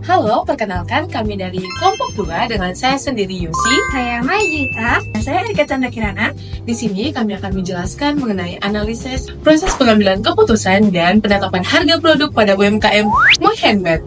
Halo, perkenalkan kami dari kelompok 2 dengan saya sendiri Yusi. Saya Maijita. Saya Erika Chandra Kirana. Di sini kami akan menjelaskan mengenai analisis proses pengambilan keputusan dan penetapan harga produk pada UMKM Moy Handmade.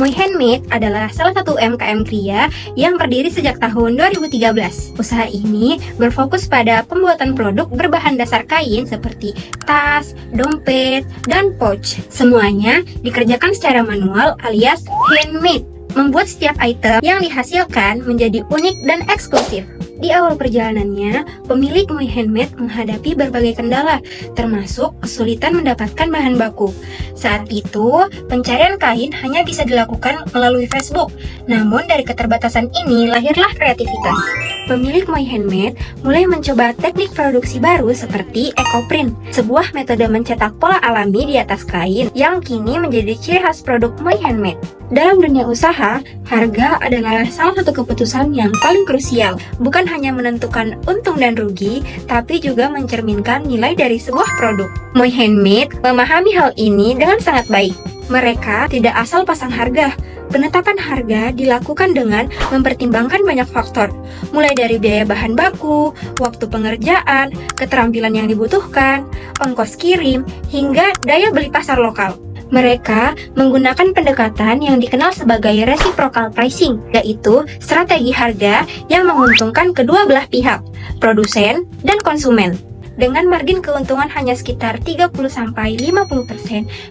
Moy Handmade adalah salah satu UMKM kria yang berdiri sejak tahun 2013. Usaha ini berfokus pada pembuatan produk berbahan dasar kain seperti tas, dompet, dan pouch. Semuanya dikerjakan secara manual alias handmade, membuat setiap item yang dihasilkan menjadi unik dan eksklusif. Di awal perjalanannya, pemilik Moy Handmade menghadapi berbagai kendala, termasuk kesulitan mendapatkan bahan baku. Saat itu, pencarian kain hanya bisa dilakukan melalui Facebook. Namun, dari keterbatasan ini lahirlah kreativitas. Pemilik Moy Handmade mulai mencoba teknik produksi baru seperti EcoPrint, sebuah metode mencetak pola alami di atas kain yang kini menjadi ciri khas produk Moy Handmade. Dalam dunia usaha, harga adalah salah satu keputusan yang paling krusial. Bukan hanya menentukan untung dan rugi, tapi juga mencerminkan nilai dari sebuah produk. Moy Handmade memahami hal ini dengan sangat baik. Mereka tidak asal pasang harga. Penetapan harga dilakukan dengan mempertimbangkan banyak faktor, mulai dari biaya bahan baku, waktu pengerjaan, keterampilan yang dibutuhkan, ongkos kirim, hingga daya beli pasar lokal. Mereka menggunakan pendekatan yang dikenal sebagai reciprocal pricing, yaitu strategi harga yang menguntungkan kedua belah pihak, produsen dan konsumen. Dengan margin keuntungan hanya sekitar 30-50%,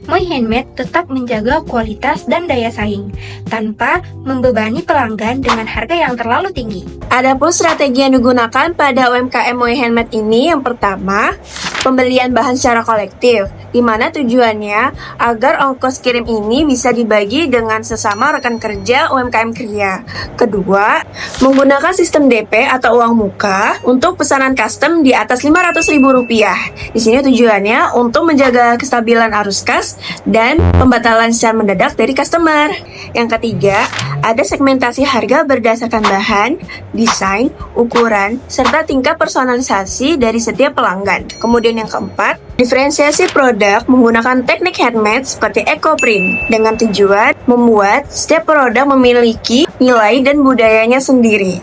Moy Handmade tetap menjaga kualitas dan daya saing, tanpa membebani pelanggan dengan harga yang terlalu tinggi. Adapun strategi yang digunakan pada UMKM Moy Handmade ini, yang pertama, pembelian bahan secara kolektif, di mana tujuannya agar ongkos kirim ini bisa dibagi dengan sesama rekan kerja UMKM kria. Kedua, menggunakan sistem DP atau uang muka untuk pesanan custom di atas Rp500.000. Di sini tujuannya untuk menjaga kestabilan arus kas dan pembatalan secara mendadak dari customer. Yang ketiga, ada segmentasi harga berdasarkan bahan, desain, ukuran, serta tingkat personalisasi dari setiap pelanggan. Kemudian yang keempat, diferensiasi produk menggunakan teknik handmade seperti EcoPrint dengan tujuan membuat setiap produk memiliki nilai dan budayanya sendiri.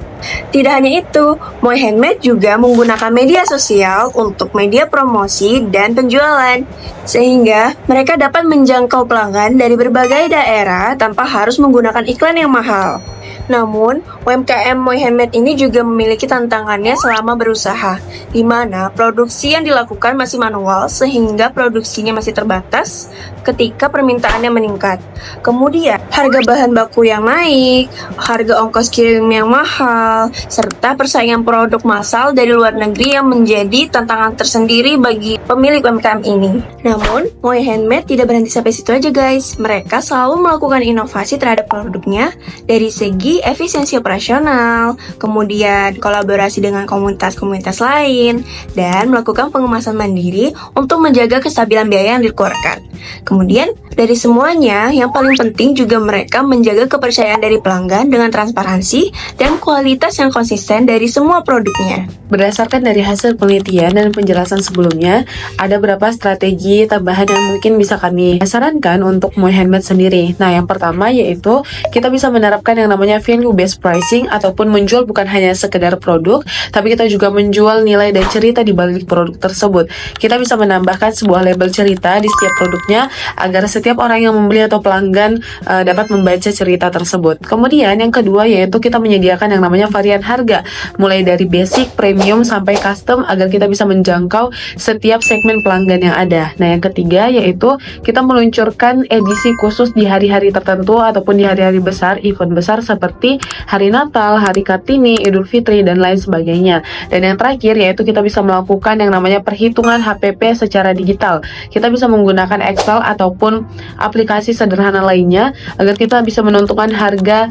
Tidak hanya itu, Moy Handmade juga menggunakan media sosial untuk media promosi dan penjualan, sehingga mereka dapat menjangkau pelanggan dari berbagai daerah tanpa harus menggunakan iklan yang mahal. Namun, UMKM Moy Handmade ini juga memiliki tantangannya selama berusaha, di mana produksi yang dilakukan masih manual sehingga produksinya masih terbatas ketika permintaannya meningkat. Kemudian, harga bahan baku yang naik, harga ongkos kirim yang mahal, serta persaingan produk massal dari luar negeri yang menjadi tantangan tersendiri bagi pemilik UMKM ini. Namun, Moy Handmade tidak berhenti sampai situ aja guys. Mereka selalu melakukan inovasi terhadap produknya dari segi efisiensi operasional, kemudian kolaborasi dengan komunitas-komunitas lain, dan melakukan pengemasan mandiri untuk menjaga kestabilan biaya yang dikeluarkan. Kemudian, dari semuanya, yang paling penting juga mereka menjaga kepercayaan dari pelanggan dengan transparansi dan kualitas yang konsisten dari semua produknya. Berdasarkan dari hasil penelitian dan penjelasan sebelumnya, ada beberapa strategi tambahan yang mungkin bisa kami sarankan untuk Moy Handmade sendiri. Nah, yang pertama yaitu kita bisa menerapkan yang namanya value based pricing ataupun menjual bukan hanya sekedar produk, tapi kita juga menjual nilai dan cerita di balik produk tersebut. Kita bisa menambahkan sebuah label cerita di setiap produknya agar setiap orang yang membeli atau pelanggan dapat membaca cerita tersebut. Kemudian yang kedua yaitu kita menyediakan yang namanya varian harga, mulai dari basic, premium sampai custom agar kita bisa menjangkau setiap segmen pelanggan yang ada. Nah, yang ketiga yaitu kita meluncurkan edisi khusus di hari-hari tertentu ataupun di hari-hari besar, event besar seperti hari Natal, hari Kartini, Idul Fitri, dan lain sebagainya. Dan yang terakhir yaitu kita bisa melakukan yang namanya perhitungan HPP secara digital. Kita bisa menggunakan Excel ataupun aplikasi sederhana lainnya agar kita bisa menentukan harga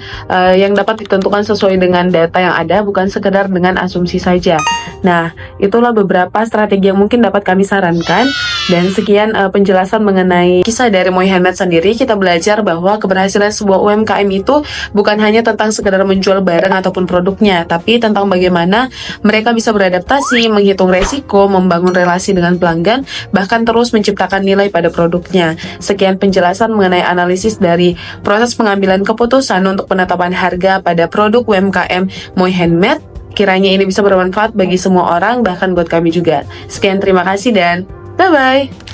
yang dapat ditentukan sesuai dengan data yang ada, bukan sekedar dengan asumsi saja. Nah, itulah beberapa strategi yang mungkin dapat kami sarankan. Dan sekian penjelasan mengenai kisah dari Moy Handmade sendiri. Kita belajar bahwa keberhasilan sebuah UMKM itu bukan hanya tentang sekedar menjual barang ataupun produknya, tapi tentang bagaimana mereka bisa beradaptasi, menghitung resiko, membangun relasi dengan pelanggan, bahkan terus menciptakan nilai pada produknya. Sekian sekian penjelasan mengenai analisis dari proses pengambilan keputusan untuk penetapan harga pada produk UMKM Moi Handmade. Kiranya ini bisa bermanfaat bagi semua orang, bahkan buat kami juga. Sekian, terima kasih dan bye-bye.